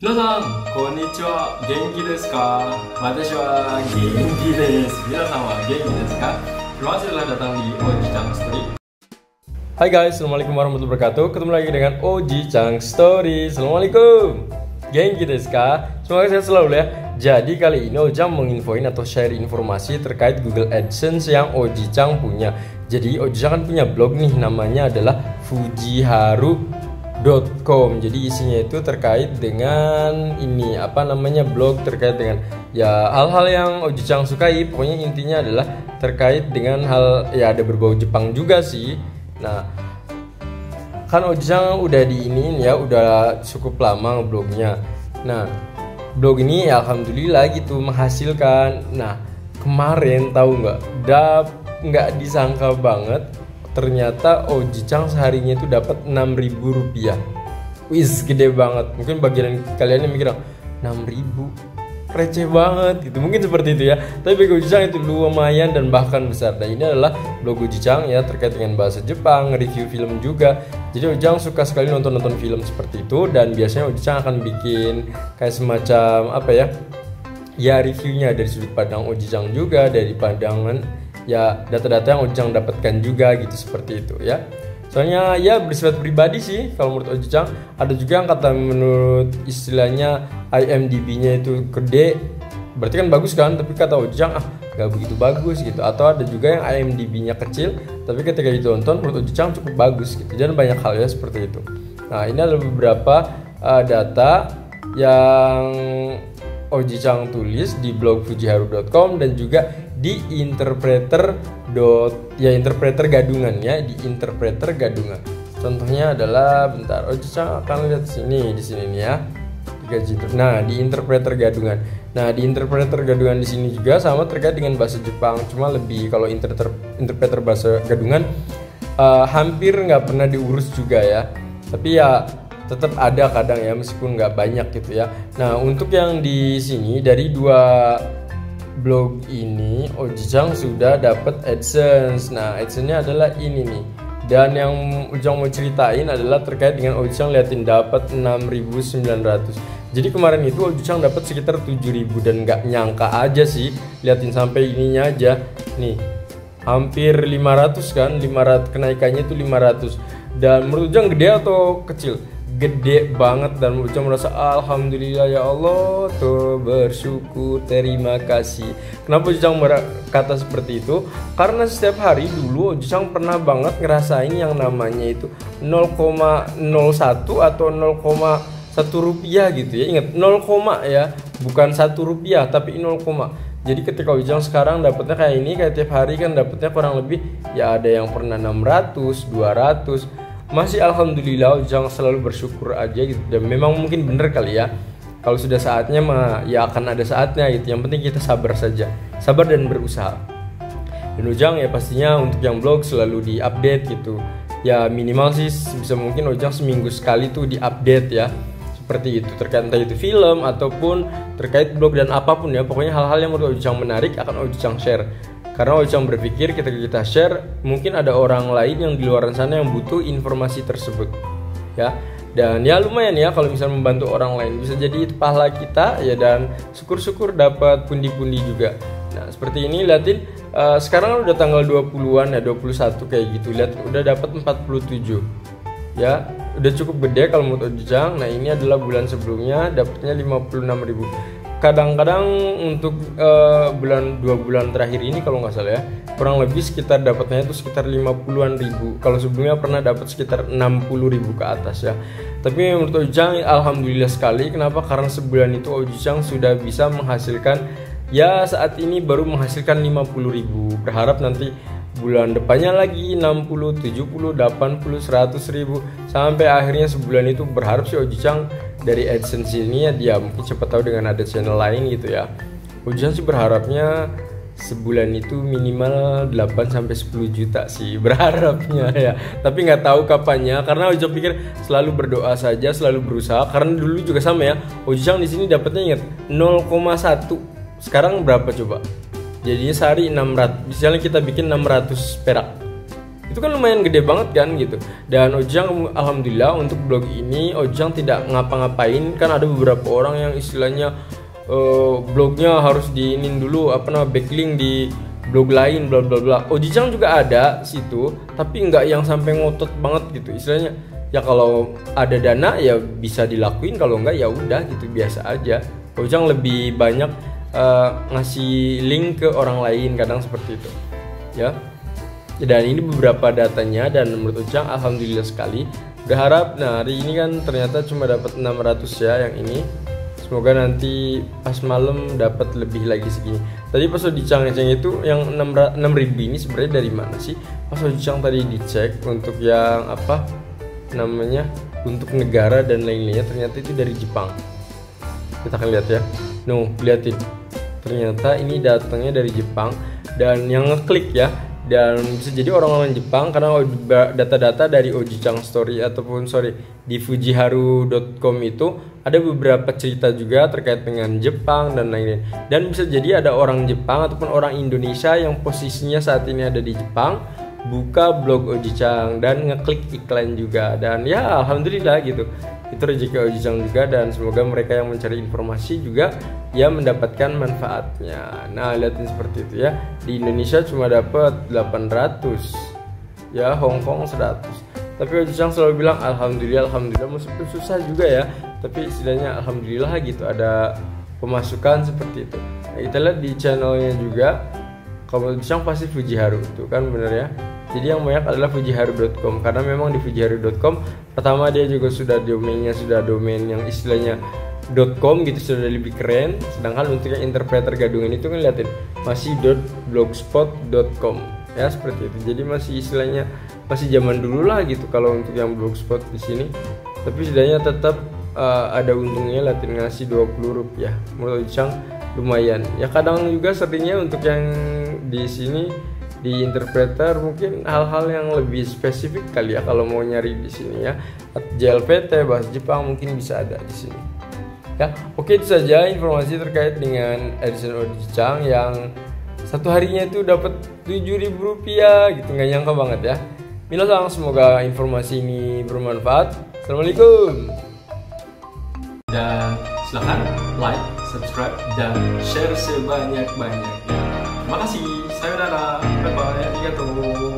皆さん、こんにちは。元気ですか？私は元気です。皆さんは元気ですか? Terima kasih telah datang di Oji Chang Story. Hai guys, assalamualaikum warahmatullahi wabarakatuh. Ketemu lagi dengan Oji Chang Story. Assalamualaikum. Genki desu ka? Semoga sehat selalu ya. Jadi kali ini Ojang menginfoin atau share informasi terkait Google AdSense yang Oji Chang punya. Jadi Oji Chang kan punya blog nih, namanya adalah fujiharu.com. Jadi isinya itu terkait dengan ini blog terkait dengan ya hal-hal yang Oji Chang sukai. Pokoknya intinya adalah terkait dengan hal ya ada berbau Jepang juga sih. Nah, kan Oji Chang udah diinin ya, udah cukup lama ngeblognya. Nah, blog ini ya alhamdulillah gitu menghasilkan. Nah, kemarin tahu nggak disangka banget. Ternyata Oji Chang seharinya itu dapat 6.000 rupiah. Wis, gede banget. Mungkin bagian kalian yang mikir 6.000 receh banget gitu. Mungkin seperti itu ya. Tapi bagi Oji Chang itu lumayan dan bahkan besar. Nah, ini adalah blog Oji Chang ya terkait dengan bahasa Jepang, review film juga. Jadi Oji Chang suka sekali nonton film seperti itu. Dan biasanya Oji Chang akan bikin kayak semacam ya reviewnya dari sudut pandang Oji Chang juga, dari pandangan ya data-data yang Oji Chang dapatkan juga gitu, seperti itu ya. Soalnya ya bersifat pribadi sih kalau menurut Oji Chang. Ada juga yang kata menurut istilahnya IMDb-nya itu gede, berarti kan bagus kan, tapi kata Oji Chang gak begitu bagus gitu. Atau ada juga yang IMDb-nya kecil, tapi ketika ditonton menurut Oji Chang cukup bagus gitu. Dan banyak hal ya seperti itu. Nah, ini adalah beberapa data yang Oji Chang tulis di blog fujiharu.com dan juga di interpreter gadungan ya, di interpreter gadungan. Contohnya adalah bentar, Oji Chang akan lihat di sini nih ya. Nah, di interpreter gadungan. Nah, di interpreter gadungan di sini juga sama terkait dengan bahasa Jepang, cuma lebih kalau interpreter bahasa gadungan hampir nggak pernah diurus juga ya. Tapi ya tetap ada kadang ya, meskipun nggak banyak gitu ya. Nah, untuk yang di sini dari dua blog ini Oji Chang sudah dapat AdSense. Nah, AdSense-nya adalah ini nih. Dan yang Oji Chang mau ceritain adalah terkait dengan Oji Chang liatin dapat 6.900. Jadi kemarin itu Oji Chang dapat sekitar 7.000 dan nggak nyangka aja sih liatin sampai ininya aja. Nih, hampir 500 kan, 500 kenaikannya itu 500. Dan menurut Oji Chang gede atau kecil? Gede banget, dan Oji Chang merasa alhamdulillah ya Allah, tuh bersyukur, terima kasih. Kenapa Oji Chang berkata seperti itu? Karena setiap hari dulu Oji Chang pernah banget ngerasain yang namanya itu 0,01 atau 0,1 rupiah gitu ya. Ingat 0, ya, bukan 1 rupiah tapi 0. Jadi ketika Oji Chang sekarang dapatnya kayak ini, kayak tiap hari kan dapatnya kurang lebih ya ada yang pernah 600, 200. Masih alhamdulillah Oji Chang selalu bersyukur aja gitu. Dan memang mungkin bener kali ya, kalau sudah saatnya ya akan ada saatnya gitu. Yang penting kita sabar saja, sabar dan berusaha. Dan Oji Chang ya pastinya untuk yang blog selalu diupdate gitu. Ya minimal sih bisa mungkin Oji Chang seminggu sekali tuh diupdate ya. Seperti itu, terkait entah itu film ataupun terkait blog dan apapun ya. Pokoknya hal-hal yang menurut Oji Chang menarik akan Oji Chang share. Karena Oji Chang berpikir ketika kita share, mungkin ada orang lain yang di luar sana yang butuh informasi tersebut ya. Dan ya lumayan ya kalau misalnya membantu orang lain, bisa jadi itu pahala kita ya, dan syukur-syukur dapat pundi-pundi juga. Nah, seperti ini liatin sekarang udah tanggal 20-an ya, 21 kayak gitu. Lihat udah dapat 47 ya, udah cukup gede kalau menurut Oji Chang. Nah, ini adalah bulan sebelumnya dapatnya 56.000. Kadang-kadang untuk 2 bulan terakhir ini kalau nggak salah ya, kurang lebih sekitar dapatnya itu sekitar 50-an ribu. Kalau sebelumnya pernah dapat sekitar 60.000 ke atas ya. Tapi menurut Oji Chang alhamdulillah sekali. Kenapa? Karena sebulan itu Oji Chang sudah bisa menghasilkan, ya saat ini baru menghasilkan 50.000. Berharap nanti bulan depannya lagi 60, 70, 80, 100 ribu. Sampai akhirnya sebulan itu berharap sih Oji Chang dari AdSense ini ya, dia mungkin siapa tahu dengan ada channel lain gitu ya. Oji Chang sih berharapnya sebulan itu minimal 8-10 juta sih berharapnya ya. Tapi nggak tahu kapannya, karena Oji Chang pikir selalu berdoa saja, selalu berusaha. Karena dulu juga sama ya, Oji Chang di sini dapatnya ingat 0,1. Sekarang berapa coba? Jadinya sehari 600. Misalnya kita bikin 600 perak. itu kan lumayan gede banget kan gitu. Dan Ojang alhamdulillah untuk blog ini Ojang tidak ngapa-ngapain. Kan ada beberapa orang yang istilahnya blognya harus diinin dulu backlink di blog lain bla bla bla. Ojang juga ada situ, tapi nggak yang sampai ngotot banget gitu istilahnya. Ya kalau ada dana ya bisa dilakuin, kalau enggak ya udah gitu biasa aja. Ojang lebih banyak ngasih link ke orang lain kadang seperti itu ya. Dan ini beberapa datanya dan menurut Ojang alhamdulillah sekali. Berharap hari ini kan ternyata cuma dapat 600 ya yang ini. Semoga nanti pas malam dapat lebih lagi segini. Tadi pas Ojang ngecek itu yang 6.000 ini sebenarnya dari mana sih? Pas Ojang tadi dicek untuk yang untuk negara dan lain-lainnya, ternyata itu dari Jepang. Kita akan lihat ya. Liatin. Ternyata ini datangnya dari Jepang dan yang ngeklik ya. Dan bisa jadi orang-orang Jepang karena data-data dari Ojang Story di fujiharu.com itu ada beberapa cerita juga terkait dengan Jepang dan lain-lain. Dan bisa jadi ada orang Jepang ataupun orang Indonesia yang posisinya saat ini ada di Jepang buka blog Ojang dan ngeklik iklan juga. Dan ya alhamdulillah gitu, itu rezeki Ojang juga dan semoga mereka yang mencari informasi juga ya mendapatkan manfaatnya. Nah lihatin seperti itu ya. Di Indonesia cuma dapat 800 ya, Hong Kong 100. Tapi Ojang selalu bilang alhamdulillah meskipun susah juga ya, tapi istilahnya alhamdulillah gitu ada pemasukan seperti itu. Nah, kita lihat di channelnya juga. Kalau Ojang pasti Fujiharu itu kan bener ya. Jadi yang banyak adalah fujiharu.com karena memang di fujiharu.com pertama dia juga sudah domain yang istilahnya .com gitu, sudah lebih keren. Sedangkan untuk yang interpreter gadungan itu kan liatin masih .blogspot.com ya seperti itu. Jadi masih istilahnya masih zaman dulu lah gitu kalau untuk yang blogspot di sini. Tapi setidaknya tetap ada untungnya, liatin ngasih 20 rupiah. Menurut Ojang lumayan. Ya kadang juga seringnya untuk yang di sini di interpreter mungkin hal-hal yang lebih spesifik kali ya kalau mau nyari di sini ya. JLPT bahasa Jepang mungkin bisa ada di sini. Ya, oke itu saja informasi terkait dengan Edison Ojang yang satu harinya itu dapat 7.000 rupiah gitu, nggak nyangka banget ya. Minasan, semoga informasi ini bermanfaat. Assalamualaikum. Dan silahkan like, subscribe, dan share sebanyak-banyaknya. Terima kasih. Sayonara. Bye bye. Arigatou.